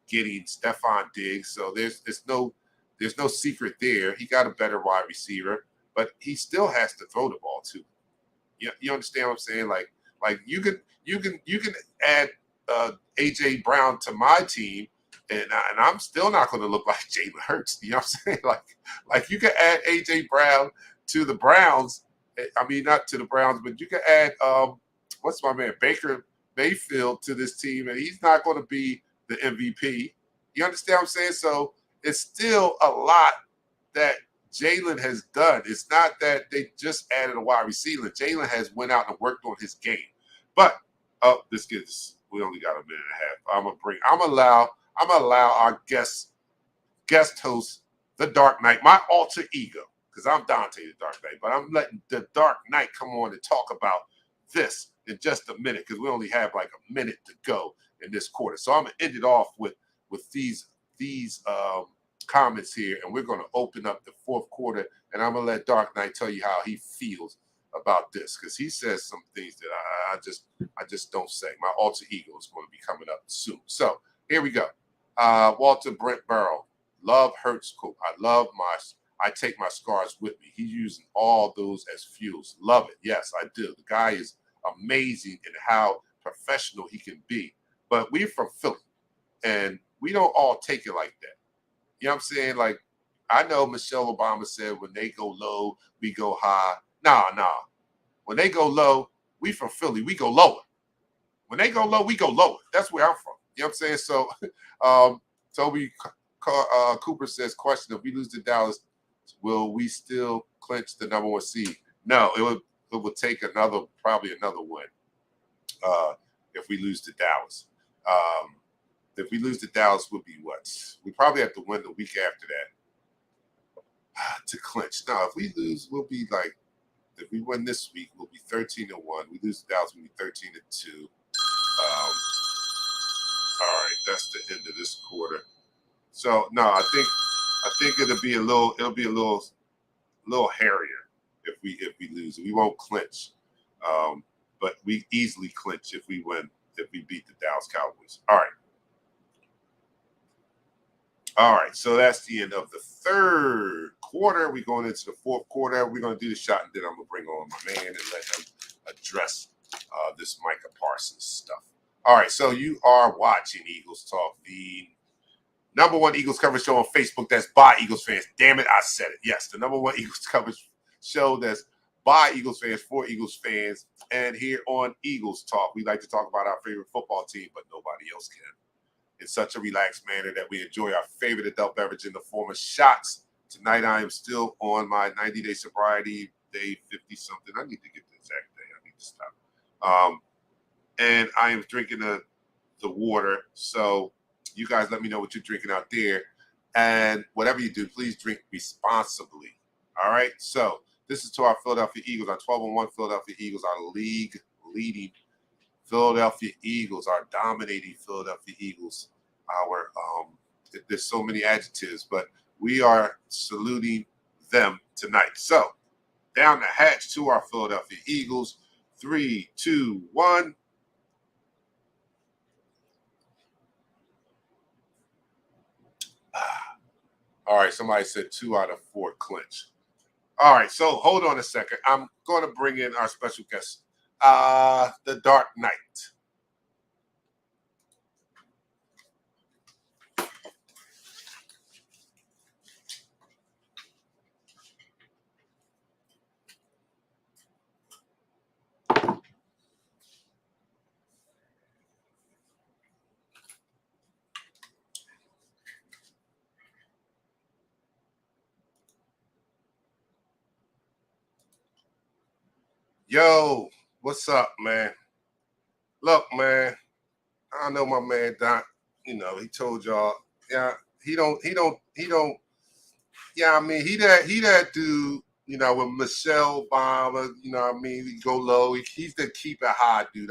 getting Stephon Diggs. So there's no secret there. He got a better wide receiver, but he still has to throw the ball too. You understand what I'm saying? Like you can add A.J. Brown to my team, and I'm still not going to look like Jalen Hurts. You know what I'm saying? Like you can add A.J. Brown to the Browns. I mean, not to the Browns, but you can add what's my man Baker Mayfield to this team, and he's not going to be the MVP. You understand what I'm saying? So it's still a lot that Jalen has done. It's not that they just added a wide receiver. Jalen has went out and worked on his game. But we only got a minute and a half. I'm gonna allow our guest host, the Dark Knight, my alter ego, because I'm Dante the Dark Knight, but I'm letting the Dark Knight come on and talk about this in just a minute, because we only have like a minute to go in this quarter. So I'm gonna end it off with these comments here, and we're gonna open up the fourth quarter, and I'm gonna let Dark Knight tell you how he feels about this, because he says some things that I just don't say. My alter ego is going to be coming up soon. So here we go. Walter Brent Burrow, love Hurts cool. I take my scars with me. He's using all those as fuels. Love it. Yes, I do. The guy is amazing in how professional he can be. But we're from Philly, and we don't all take it like that. You know what I'm saying? Like, I know Michelle Obama said when they go low, we go high. Nah. When they go low, we from Philly, we go lower. When they go low, we go lower. That's where I'm from. You know what I'm saying? So Toby Cooper says, question, if we lose to Dallas, will we still clinch the number one seed? No, it would take probably another win if we lose to Dallas. If we lose to Dallas, would be what? We probably have to win the week after that. to clinch. Now, if we lose, we'll be like, if we win this week, we'll be 13-1. We lose to Dallas, we'll be 13-2. All right, that's the end of this quarter. So no, I think it'll be a little hairier if we lose. We won't clinch, but we easily clinch if we win, if we beat the Dallas Cowboys. All right. So that's the end of the third quarter. We're going into the fourth quarter. We're going to do the shot, and then I'm going to bring on my man and let him address this Micah Parsons stuff. All right. So you are watching Eagles Talk, the #1 Eagles coverage show on Facebook that's by Eagles fans. Damn it, I said it. Yes, the #1 Eagles coverage show that's by Eagles fans, for Eagles fans. And here on Eagles Talk, we like to talk about our favorite football team, but nobody else can. In such a relaxed manner that we enjoy our favorite adult beverage in the form of shots. Tonight, I am still on my 90-day sobriety, day 50-something. I need to get the exact day. I need to stop. And I am drinking the water. So you guys let me know what you're drinking out there. And whatever you do, please drink responsibly. All right? So this is to our Philadelphia Eagles, our 12-1 Philadelphia Eagles, our league-leading Philadelphia Eagles, our dominating Philadelphia Eagles, our there's so many adjectives, but we are saluting them tonight. So down the hatch to our Philadelphia Eagles. 3, 2, 1. All right, somebody said 2 out of 4 clinch. All right, so hold on a second. I'm going to bring in our special guest, the Dark Knight. Yo, what's up, man? Look, man, I know my man Doc, he told y'all, yeah, he don't, yeah, I mean, he that dude, with Michelle Obama, he go low, he's the keep it high dude.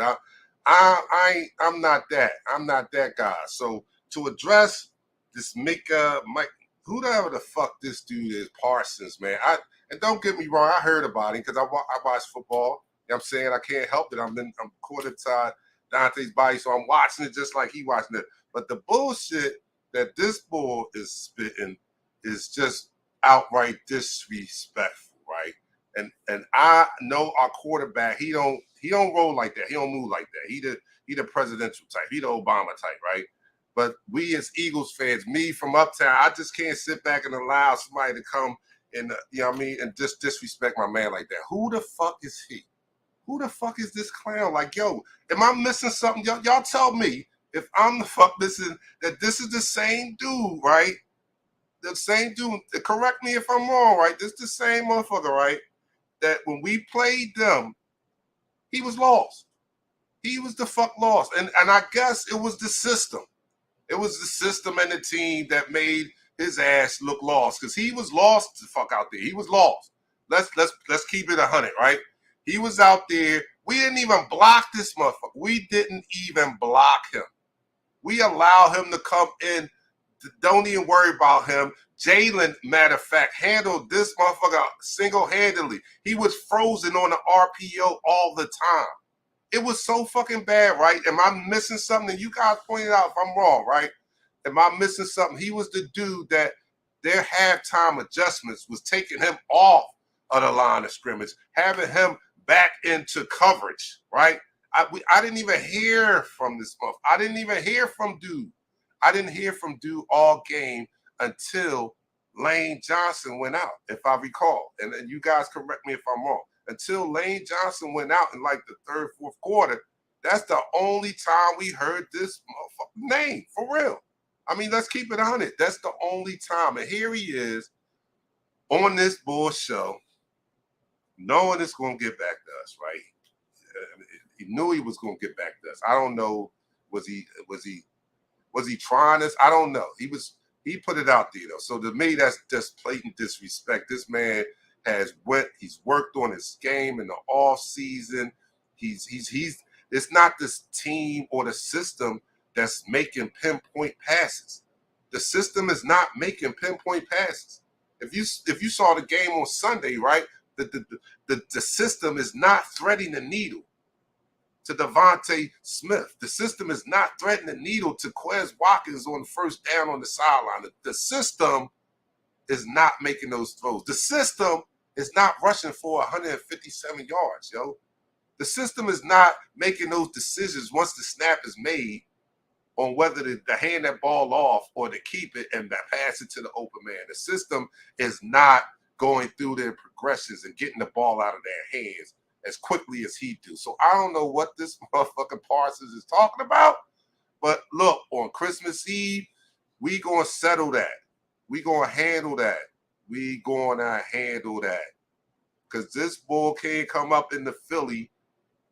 I'm not that. I'm not that guy. So to address this Mike, whoever the fuck this dude is, Parsons, man. And don't get me wrong, I heard about him because I watch football. You know what I'm saying? I can't help it. I'm caught inside Dante's body, so I'm watching it just like he watching it. But the bullshit that this bull is spitting is just outright disrespectful, right? And I know our quarterback, he don't roll like that. He don't move like that. He the presidential type. He the Obama type, right? But we as Eagles fans, me from uptown, I just can't sit back and allow somebody to come and and just disrespect my man like that. Who the fuck is he? Who the fuck is this clown? Like, yo, am I missing something? Y'all tell me if I'm the fuck missing that this is the same dude, right? The same dude. Correct me if I'm wrong, right? This is the same motherfucker, right? That when we played them, he was lost. He was the fuck lost. And I guess it was the system. It was the system and the team that made his ass look lost because he was lost the fuck out there. He was lost. Let's keep it 100, right? He was out there. We didn't even block this motherfucker. We didn't even block him. We allow him to come in. Don't even worry about him. Jalen, matter of fact, handled this motherfucker single-handedly. He was frozen on the RPO all the time. It was so fucking bad, right? Am I missing something? And you guys pointed out if I'm wrong, right? Am I missing something? He was the dude that their halftime adjustments was taking him off of the line of scrimmage, having him back into coverage, right? I didn't even hear from this month. I didn't even hear from dude. I didn't hear from dude all game until Lane Johnson went out, if I recall. And you guys correct me if I'm wrong. Until Lane Johnson went out in like the third, fourth quarter, that's the only time we heard this name, for real. I mean, let's keep it 100. That's the only time. And here he is on this bull show, knowing it's going to get back to us, right? He knew he was going to get back to us. I don't know, was he trying this? I don't know. He was He put it out there though. So to me, that's just blatant disrespect. This man he's worked on his game in the off season. He's it's not this team or the system that's making pinpoint passes. The system is not making pinpoint passes. If you saw the game on Sunday, right? The system is not threading the needle to Devontae Smith. The system is not threading the needle to Quez Watkins on the first down on the sideline. The system is not making those throws. The system is not rushing for 157 yards, yo. The system is not making those decisions once the snap is made on whether to hand that ball off or to keep it and pass it to the open man. The system is not going through their progressions and getting the ball out of their hands as quickly as he do. So I don't know what this motherfucking Parsons is talking about, but look, on Christmas Eve, we gonna settle that. We gonna handle that. We gonna handle that. Because this bull can't come up in the Philly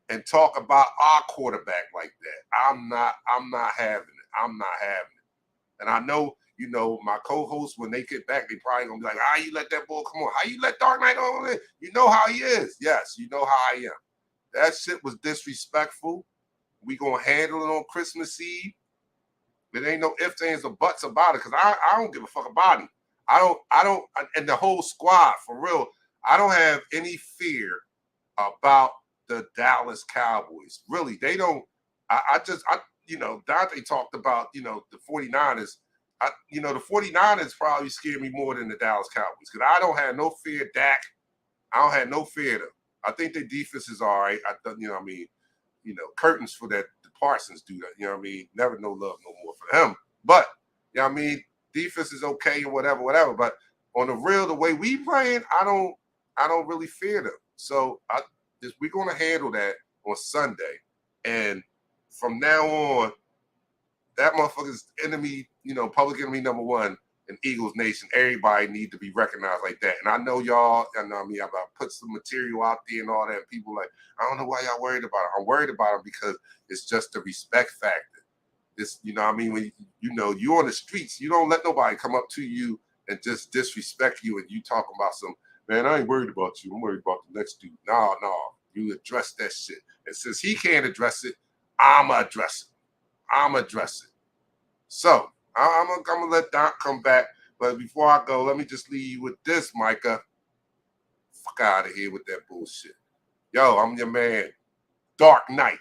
and talk about our quarterback like that. I'm not having it. I'm not having it. And I know, my co-hosts, when they get back, they probably gonna be like, how you let that bull come on? How you let Dark Knight on? You know how he is. Yes, you know how I am. That shit was disrespectful. We gonna handle it on Christmas Eve. There ain't no ifs, ands, or buts about it, because I don't give a fuck about him. I don't, and the whole squad, for real, I don't have any fear about the Dallas Cowboys. Really, they don't. Dante talked about, the 49ers. The 49ers probably scare me more than the Dallas Cowboys, because I don't have no fear of Dak. I don't have no fear of them. I think their defense is all right. Curtains for that. The Parsons do that. Never no love no more for them. But, defense is okay and whatever. But on the real, the way we playing, I don't really fear them. So we're going to handle that on Sunday. And from now on, that motherfucker's enemy, public enemy number one in Eagles Nation. Everybody need to be recognized like that. And I know y'all, I've put some material out there and all that. And people like, I don't know why y'all worried about it. I'm worried about it because it's just the respect factor. This, when you're on the streets, you don't let nobody come up to you and just disrespect you, and you talking about some, man, I ain't worried about you. I'm worried about the next dude. No. You address that shit. And since he can't address it, I'ma address it. So I'm gonna let Doc come back. But before I go, let me just leave you with this, Micah. Fuck out of here with that bullshit. Yo, I'm your man, Dark Knight.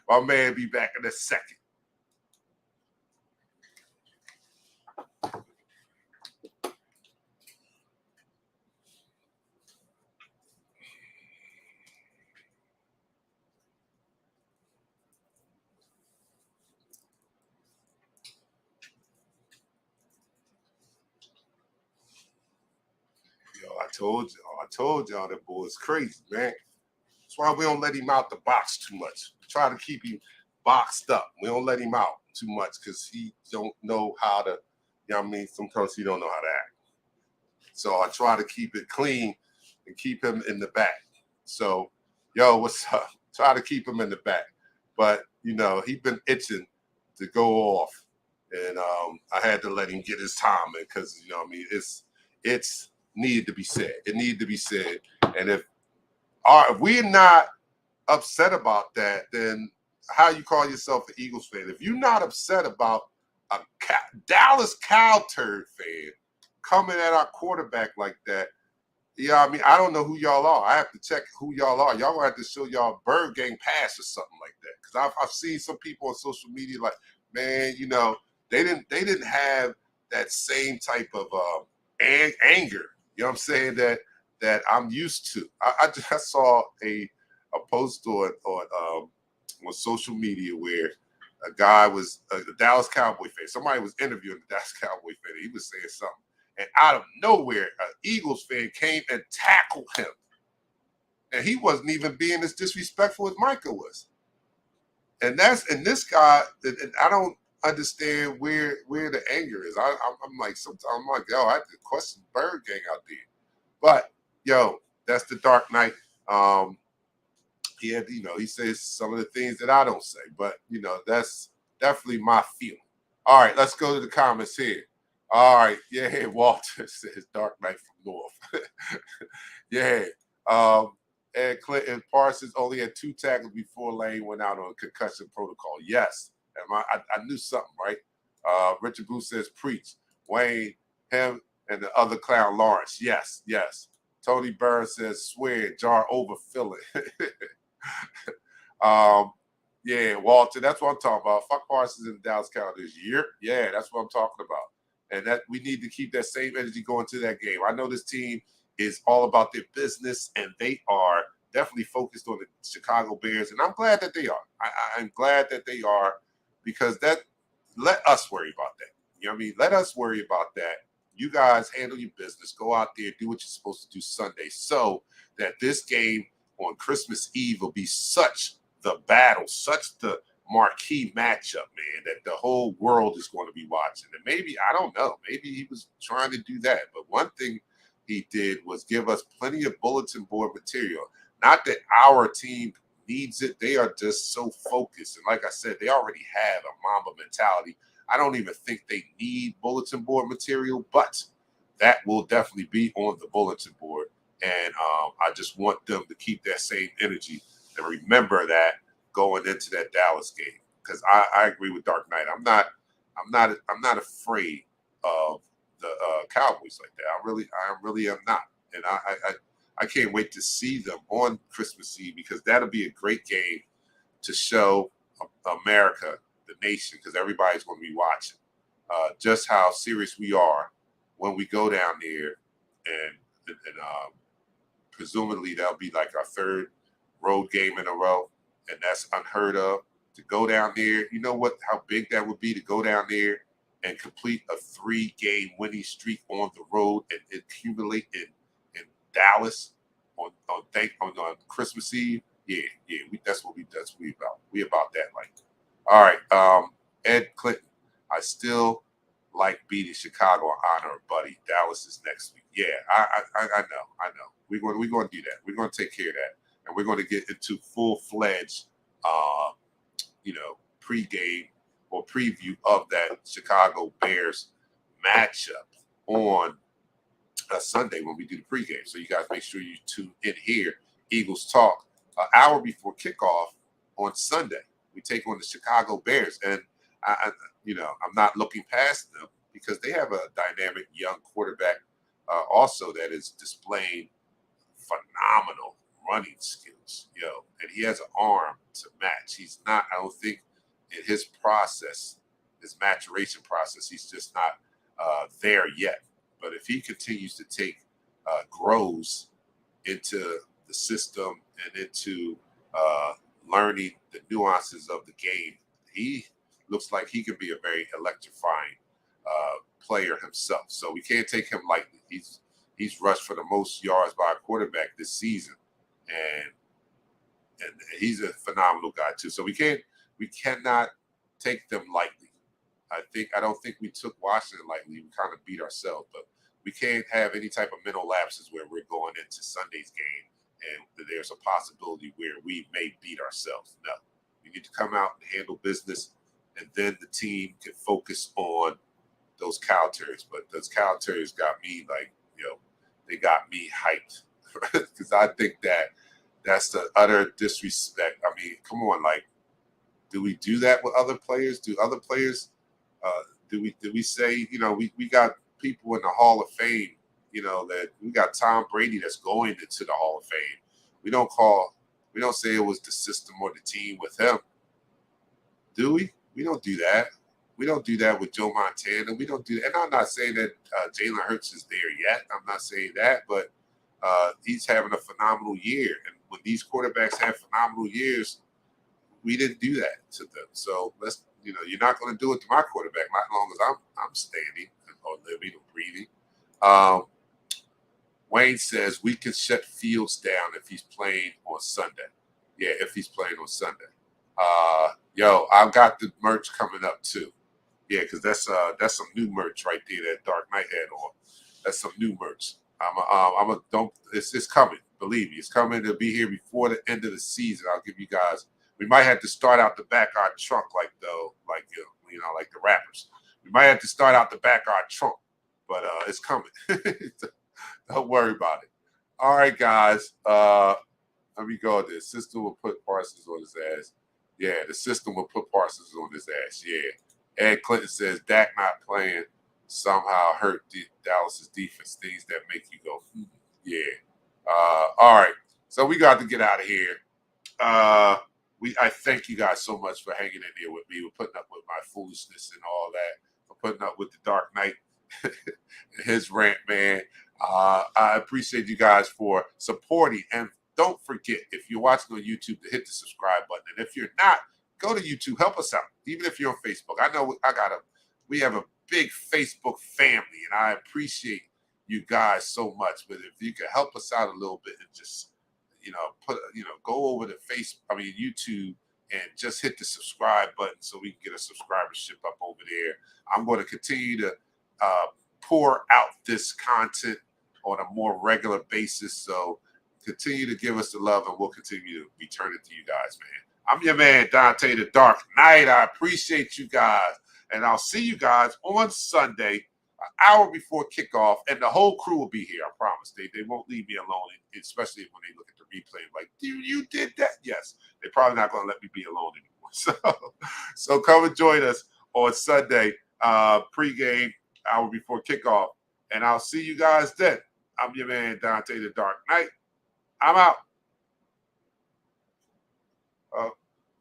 My man be back in a second. Yo, I told y'all that boy is crazy, man. That's why we don't let him out the box too much. We try to keep him boxed up. We don't let him out too much because he don't know how to, sometimes he don't know how to act. So I try to keep it clean and keep him in the back. So, yo, what's up? Try to keep him in the back. But, he been itching to go off. And I had to let him get his time in because, it's needed to be said. It needed to be said. And if we're not upset about that, then how you call yourself an Eagles fan? If you're not upset about a Dallas Cow turd fan coming at our quarterback like that, I don't know who y'all are. I have to check who y'all are. Y'all gonna have to show y'all Bird Gang pass or something like that. Because I've seen some people on social media like, man, they didn't have that same type of anger. You know what I'm saying? That I'm used to. I just saw a post on social media where a guy was a Dallas Cowboy fan. Somebody was interviewing the Dallas Cowboy fan. He was saying something. And out of nowhere, an Eagles fan came and tackled him. And he wasn't even being as disrespectful as Micah was. And this guy, and I don't understand where the anger is. I'm like, sometimes I'm like, yo, I have to question Bird Gang out there. But, yo, that's the Dark Knight. He says some of the things that I don't say. But, that's definitely my feeling. All right, let's go to the comments here. All right, yeah, Walter says Dark Knight from North. Yeah. And Clinton Parsons only had 2 tackles before Lane went out on concussion protocol. Yes. And I knew something, right? Richard Booth says preach. Wayne, him, and the other clown Lawrence. Yes, yes. Tony Burns says swear, jar overfill it. Yeah, Walter, that's what I'm talking about. Fuck Parsons in the Dallas Cowboys year. Yeah, that's what I'm talking about. And that we need to keep that same energy going to that game. I know this team is all about their business, and they are definitely focused on the Chicago Bears. And I'm glad that they are. I'm glad that they are, because let us worry about that. You know what I mean? Let us worry about that. You guys handle your business. Go out there, do what you're supposed to do Sunday, so that this game on Christmas Eve will be such the battle, such the marquee matchup, man, that the whole world is going to be watching. And maybe, I don't know, maybe he was trying to do that. But one thing he did was give us plenty of bulletin board material. Not that our team needs it. They are just so focused. And like I said, they already have a Mamba mentality. I don't even think they need bulletin board material, but that will definitely be on the bulletin board. And I just want them to keep that same energy and remember that going into that Dallas game. Because I agree with Dark Knight. I'm not afraid of the Cowboys like that. I really am not. And I can't wait to see them on Christmas Eve, because that'll be a great game to show America, the nation, because everybody's going to be watching just how serious we are when we go down there, and presumably that'll be like our 3rd road game in a row, and that's unheard of. To go down there, you know how big that would be to go down there and complete a 3-game winning streak on the road and accumulate in Dallas on Christmas Eve. Yeah, that's what we about. We about that. Like, all right, Ed Clinton, I still like beating Chicago in honor of Buddy. Dallas is next week. Yeah, I know. We're going to do that. We're going to take care of that, and we're going to get into full-fledged, pregame or preview of that Chicago Bears matchup on a Sunday when we do the pregame. So you guys make sure you tune in here. Eagles Talk, an hour before kickoff on Sunday. We take on the Chicago Bears, and I'm not looking past them, because they have a dynamic young quarterback also that is displaying phenomenal running skills, and he has an arm to match. He's not, I don't think, in his maturation process, he's just not there yet. But if he continues to grows into the system and into learning the nuances of the game, he looks like he could be a very electrifying player himself. So we can't take him lightly. He's rushed for the most yards by a quarterback this season, and he's a phenomenal guy too. So we cannot take them lightly. I don't think we took Washington lightly. We kind of beat ourselves, but we can't have any type of mental lapses where we're going into Sunday's game and there's a possibility where we may beat ourselves. No, we need to come out and handle business, and then the team can focus on those Cow Terriers. But those Cow Terriers got me they got me hyped, because I think that's the utter disrespect. I mean, come on, like, do we do that with other players? Do other players? Do we say, we got people in the Hall of Fame, that we got Tom Brady that's going into the Hall of Fame. We don't say it was the system or the team with him. Do we? We don't do that. We don't do that with Joe Montana. We don't do that. And I'm not saying that Jalen Hurts is there yet. I'm not saying that, but he's having a phenomenal year. And when these quarterbacks have phenomenal years, we didn't do that to them. So you're not going to do it to my quarterback, not as long as I'm standing or living or breathing. Wayne says we can shut Fields down if he's playing on Sunday. Yeah, if he's playing on Sunday. I've got the merch coming up too. Yeah, because that's some new merch right there that Dark Knight had on. That's some new merch. It's coming. Believe me, it's coming. It'll be here before the end of the season. I'll give you guys. We might have to start out the back of our trunk like the rappers. We might have to start out the back of our trunk, but it's coming. Don't worry about it. All right, guys. Let me go with this. System will put Parsons on his ass. Yeah, the system will put Parsons on his ass. Yeah. Ed Clinton says Dak not playing somehow hurt Dallas's defense. Things that make you go, yeah. All right. So we got to get out of here. I thank you guys so much for hanging in there with me, for putting up with my foolishness and all that, for putting up with the Dark Knight and his rant, man. I appreciate you guys for supporting. And don't forget, if you're watching on YouTube, to hit the subscribe button. And if you're not, go to YouTube. Help us out. Even if you're on Facebook. I know we have a big Facebook family, and I appreciate you guys so much. But if you can help us out a little bit and just, go over to YouTube and just hit the subscribe button so we can get a subscribership up over there. I'm going to continue to pour out this content on a more regular basis. So continue to give us the love, and we'll continue to return it to you guys, man. I'm your man, Dante the Dark Knight. I appreciate you guys. And I'll see you guys on Sunday, an hour before kickoff. And the whole crew will be here, I promise. They won't leave me alone, especially when they look at the replay. Like, you did that? Yes. They're probably not going to let me be alone anymore. So come and join us on Sunday, pregame, hour before kickoff. And I'll see you guys then. I'm your man, Dante the Dark Knight. I'm out.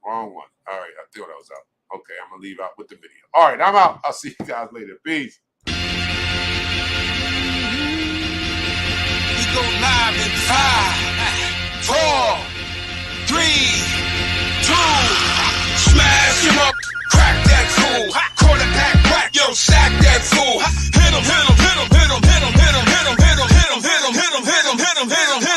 Wrong one. All right, I thought I was out. Okay, I'm going to leave out with the video. All right, I'm out. I'll see you guys later. Peace. We go live in 5, 4, 3, 2. Smash him up, crack that fool. Quarterback whack, yo, sack that fool. Hit him, hit him, hit him, hit him, hit him, hit him, hit him, hit him, hit him, hit him, hit him, hit him, hit him, hit him.